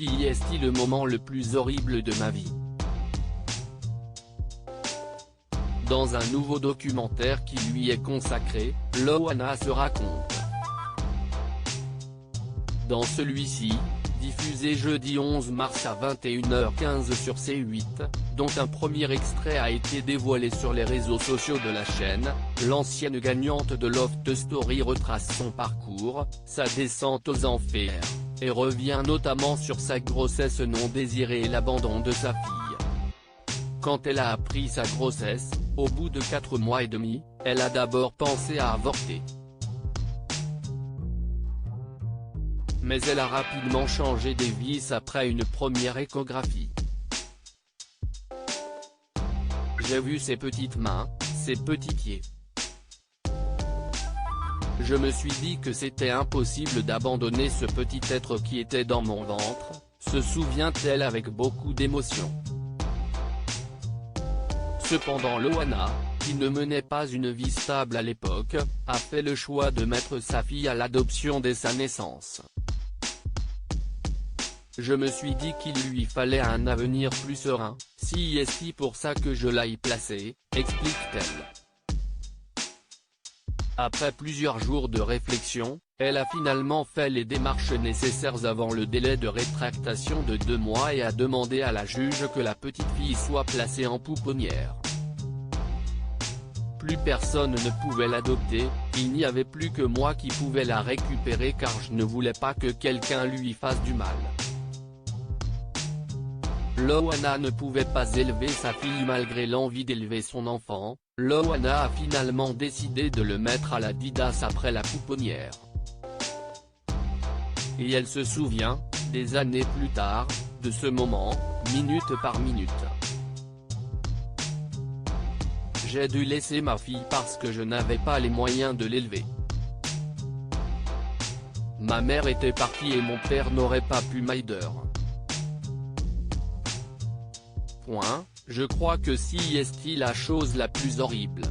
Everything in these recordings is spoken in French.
est le moment le plus horrible de ma vie. Dans un nouveau documentaire qui lui est consacré, Loana se raconte. Dans celui-ci, diffusé jeudi 11 mars à 21h15 sur C8, dont un premier extrait a été dévoilé sur les réseaux sociaux de la chaîne, l'ancienne gagnante de Love Story retrace son parcours, sa descente aux enfers, et revient notamment sur sa grossesse non désirée et l'abandon de sa fille. Quand elle a appris sa grossesse, au bout de 4 mois et demi, elle a d'abord pensé à avorter. Mais elle a rapidement changé des vies après une première échographie. J'ai vu ses petites mains, ses petits pieds. Je me suis dit que c'était impossible d'abandonner ce petit être qui était dans mon ventre, se souvient-elle avec beaucoup d'émotion. Cependant Loana, qui ne menait pas une vie stable à l'époque, a fait le choix de mettre sa fille à l'adoption dès sa naissance. Je me suis dit qu'il lui fallait un avenir plus serein, c'est pour ça que je l'ai placée, explique-t-elle. Après plusieurs jours de réflexion, elle a finalement fait les démarches nécessaires avant le délai de rétractation de 2 mois et a demandé à la juge que la petite fille soit placée en pouponnière. Plus personne ne pouvait l'adopter, il n'y avait plus que moi qui pouvais la récupérer car je ne voulais pas que quelqu'un lui fasse du mal. Loana ne pouvait pas élever sa fille malgré l'envie d'élever son enfant, Loana a finalement décidé de le mettre à la Didas après la pouponnière. Et elle se souvient, des années plus tard, de ce moment, minute par minute. J'ai dû laisser ma fille parce que je n'avais pas les moyens de l'élever. Ma mère était partie et mon père n'aurait pas pu m'aider. Je crois que c'est la chose la plus horrible.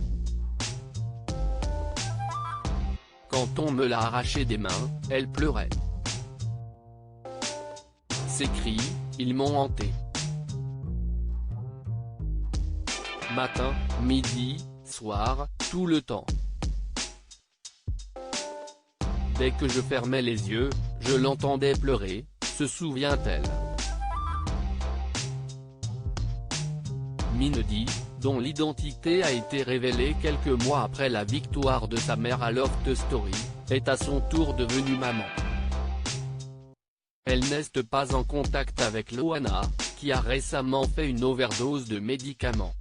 Quand on me l'a arrachée des mains, elle pleurait. Ces cris, ils m'ont hanté. Matin, midi, soir, tout le temps. Dès que je fermais les yeux, je l'entendais pleurer, se souvient-elle. Mindy, dont l'identité a été révélée quelques mois après la victoire de sa mère à Love Story, est à son tour devenue maman. Elle n'est pas en contact avec Loana, qui a récemment fait une overdose de médicaments.